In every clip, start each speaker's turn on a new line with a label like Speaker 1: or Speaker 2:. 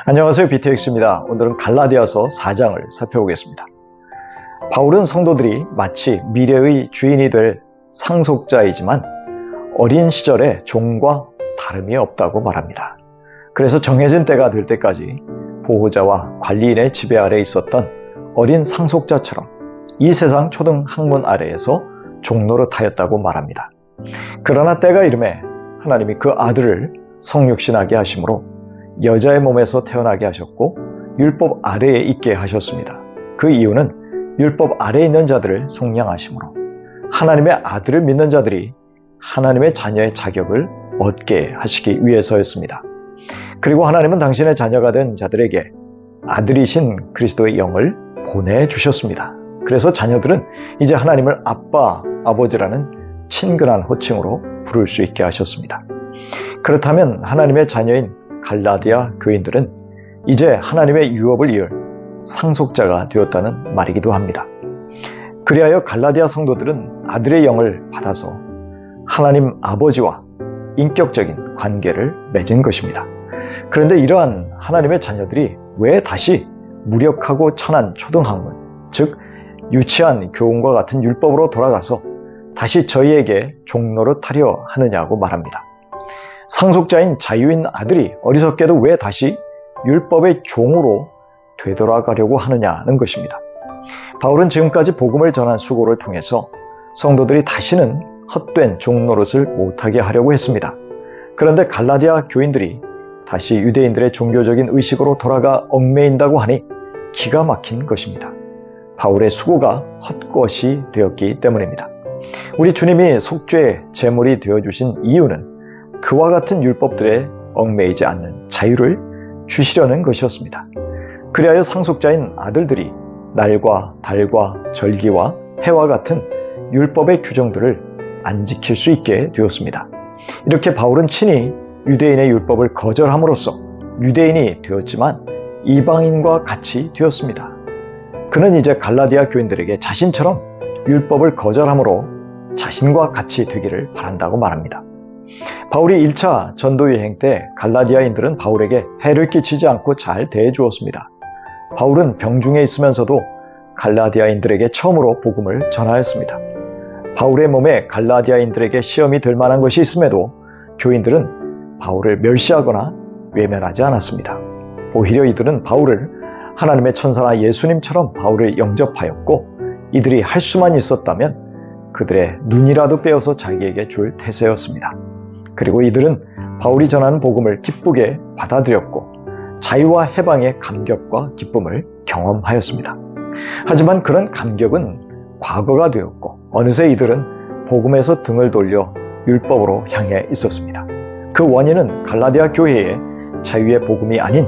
Speaker 1: 안녕하세요. BTX입니다. 오늘은 갈라디아서 4장을 살펴보겠습니다. 바울은 성도들이 마치 미래의 주인이 될 상속자이지만 어린 시절의 종과 다름이 없다고 말합니다. 그래서 정해진 때가 될 때까지 보호자와 관리인의 지배 아래 있었던 어린 상속자처럼 이 세상 초등 학문 아래에서 종노릇하였다고 말합니다. 그러나 때가 이름에 하나님이 그 아들을 성육신하게 하심으로 여자의 몸에서 태어나게 하셨고 율법 아래에 있게 하셨습니다. 그 이유는 율법 아래에 있는 자들을 속량하심으로 하나님의 아들을 믿는 자들이 하나님의 자녀의 자격을 얻게 하시기 위해서였습니다. 그리고 하나님은 당신의 자녀가 된 자들에게 아들이신 그리스도의 영을 보내주셨습니다. 그래서 자녀들은 이제 하나님을 아빠, 아버지라는 친근한 호칭으로 부를 수 있게 하셨습니다. 그렇다면 하나님의 자녀인 갈라디아 교인들은 이제 하나님의 유업을 이을 상속자가 되었다는 말이기도 합니다. 그리하여 갈라디아 성도들은 아들의 영을 받아서 하나님 아버지와 인격적인 관계를 맺은 것입니다. 그런데 이러한 하나님의 자녀들이 왜 다시 무력하고 천한 초등학문, 즉 유치한 교훈과 같은 율법으로 돌아가서 다시 저희에게 종노릇하려 하느냐고 말합니다. 상속자인 자유인 아들이 어리석게도 왜 다시 율법의 종으로 되돌아가려고 하느냐는 것입니다. 바울은 지금까지 복음을 전한 수고를 통해서 성도들이 다시는 헛된 종노릇을 못하게 하려고 했습니다. 그런데 갈라디아 교인들이 다시 유대인들의 종교적인 의식으로 돌아가 얽매인다고 하니 기가 막힌 것입니다. 바울의 수고가 헛것이 되었기 때문입니다. 우리 주님이 속죄의 제물이 되어주신 이유는 그와 같은 율법들에 얽매이지 않는 자유를 주시려는 것이었습니다. 그리하여 상속자인 아들들이 날과 달과 절기와 해와 같은 율법의 규정들을 안 지킬 수 있게 되었습니다. 이렇게 바울은 친히 유대인의 율법을 거절함으로써 유대인이 되었지만 이방인과 같이 되었습니다. 그는 이제 갈라디아 교인들에게 자신처럼 율법을 거절함으로 자신과 같이 되기를 바란다고 말합니다. 바울이 1차 전도 여행 때 갈라디아인들은 바울에게 해를 끼치지 않고 잘 대해주었습니다. 바울은 병중에 있으면서도 갈라디아인들에게 처음으로 복음을 전하였습니다. 바울의 몸에 갈라디아인들에게 시험이 될 만한 것이 있음에도 교인들은 바울을 멸시하거나 외면하지 않았습니다. 오히려 이들은 바울을 하나님의 천사나 예수님처럼 바울을 영접하였고 이들이 할 수만 있었다면 그들의 눈이라도 빼어서 자기에게 줄 태세였습니다. 그리고 이들은 바울이 전하는 복음을 기쁘게 받아들였고 자유와 해방의 감격과 기쁨을 경험하였습니다. 하지만 그런 감격은 과거가 되었고 어느새 이들은 복음에서 등을 돌려 율법으로 향해 있었습니다. 그 원인은 갈라디아 교회의 자유의 복음이 아닌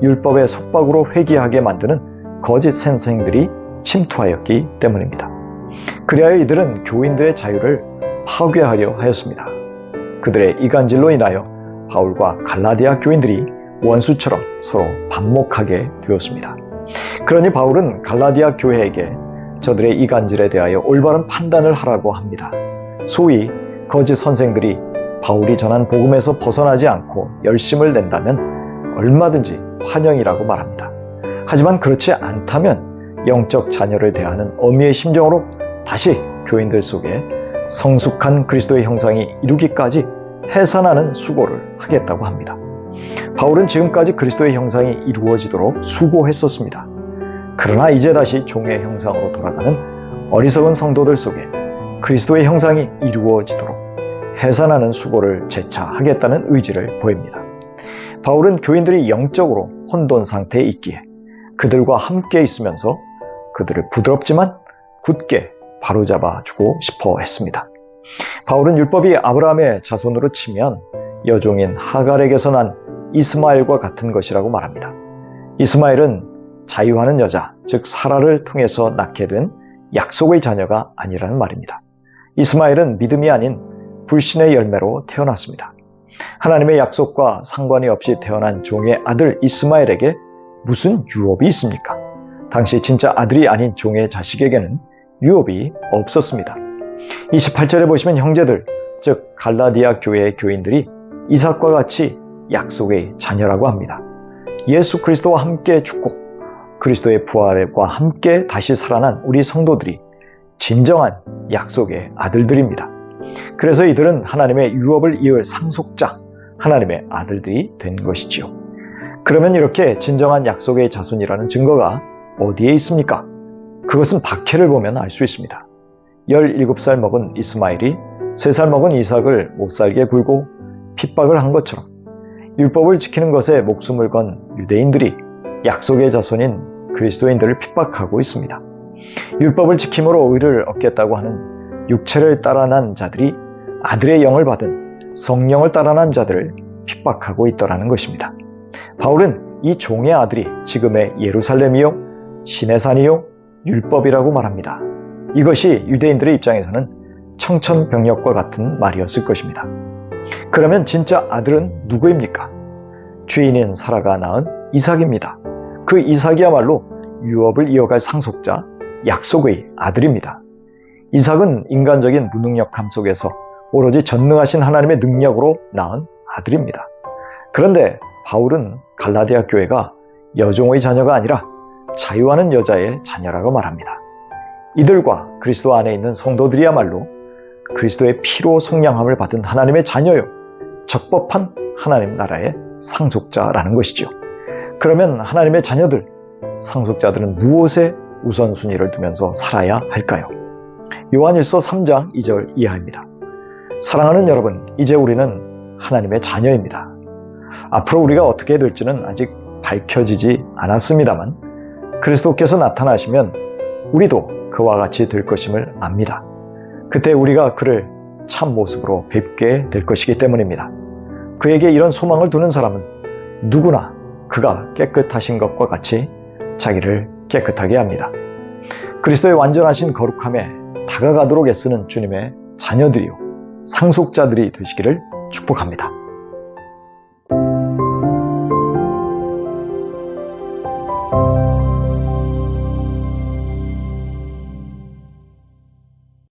Speaker 1: 율법의 속박으로 회귀하게 만드는 거짓 선생들이 침투하였기 때문입니다. 그리하여 이들은 교인들의 자유를 파괴하려 하였습니다. 그들의 이간질로 인하여 바울과 갈라디아 교인들이 원수처럼 서로 반목하게 되었습니다. 그러니 바울은 갈라디아 교회에게 저들의 이간질에 대하여 올바른 판단을 하라고 합니다. 소위 거짓 선생들이 바울이 전한 복음에서 벗어나지 않고 열심을 낸다면 얼마든지 환영이라고 말합니다. 하지만 그렇지 않다면 영적 자녀를 대하는 어미의 심정으로 다시 교인들 속에 성숙한 그리스도의 형상이 이루기까지 해산하는 수고를 하겠다고 합니다. 바울은 지금까지 그리스도의 형상이 이루어지도록 수고했었습니다. 그러나 이제 다시 종의 형상으로 돌아가는 어리석은 성도들 속에 그리스도의 형상이 이루어지도록 해산하는 수고를 재차 하겠다는 의지를 보입니다. 바울은 교인들이 영적으로 혼돈 상태에 있기에 그들과 함께 있으면서 그들을 부드럽지만 굳게 바로잡아 주고 싶어 했습니다. 바울은 율법이 아브라함의 자손으로 치면 여종인 하갈에게서 난 이스마엘과 같은 것이라고 말합니다. 이스마엘은 자유하는 여자, 즉 사라를 통해서 낳게 된 약속의 자녀가 아니라는 말입니다. 이스마엘은 믿음이 아닌 불신의 열매로 태어났습니다. 하나님의 약속과 상관이 없이 태어난 종의 아들 이스마엘에게 무슨 유업이 있습니까? 당시 진짜 아들이 아닌 종의 자식에게는 유업이 없었습니다. 28절에 보시면 형제들, 즉 갈라디아 교회의 교인들이 이삭과 같이 약속의 자녀라고 합니다. 예수 그리스도와 함께 죽고 그리스도의 부활과 함께 다시 살아난 우리 성도들이 진정한 약속의 아들들입니다. 그래서 이들은 하나님의 유업을 이을 상속자, 하나님의 아들들이 된 것이지요. 그러면 이렇게 진정한 약속의 자손이라는 증거가 어디에 있습니까? 그것은 박해를 보면 알 수 있습니다. 17살 먹은 이스마엘이 3살 먹은 이삭을 못 살게 굴고 핍박을 한 것처럼 율법을 지키는 것에 목숨을 건 유대인들이 약속의 자손인 그리스도인들을 핍박하고 있습니다. 율법을 지킴으로 의를 얻겠다고 하는 육체를 따라난 자들이 아들의 영을 받은 성령을 따라난 자들을 핍박하고 있더라는 것입니다. 바울은 이 종의 아들이 지금의 예루살렘이요 신의 산이요 율법이라고 말합니다. 이것이 유대인들의 입장에서는 청천벽력과 같은 말이었을 것입니다. 그러면 진짜 아들은 누구입니까? 주인인 사라가 낳은 이삭입니다. 그 이삭이야말로 유업을 이어갈 상속자, 약속의 아들입니다. 이삭은 인간적인 무능력함 속에서 오로지 전능하신 하나님의 능력으로 낳은 아들입니다. 그런데 바울은 갈라디아 교회가 여종의 자녀가 아니라 자유하는 여자의 자녀라고 말합니다. 이들과 그리스도 안에 있는 성도들이야말로 그리스도의 피로 속량함을 받은 하나님의 자녀요, 적법한 하나님 나라의 상속자라는 것이죠. 그러면 하나님의 자녀들, 상속자들은 무엇에 우선순위를 두면서 살아야 할까요? 요한일서 3장 2절 이하입니다. 사랑하는 여러분, 이제 우리는 하나님의 자녀입니다. 앞으로 우리가 어떻게 될지는 아직 밝혀지지 않았습니다만 그리스도께서 나타나시면 우리도 그와 같이 될 것임을 압니다. 그때 우리가 그를 참 모습으로 뵙게 될 것이기 때문입니다. 그에게 이런 소망을 두는 사람은 누구나 그가 깨끗하신 것과 같이 자기를 깨끗하게 합니다. 그리스도의 완전하신 거룩함에 다가가도록 애쓰는 주님의 자녀들이요, 상속자들이 되시기를 축복합니다.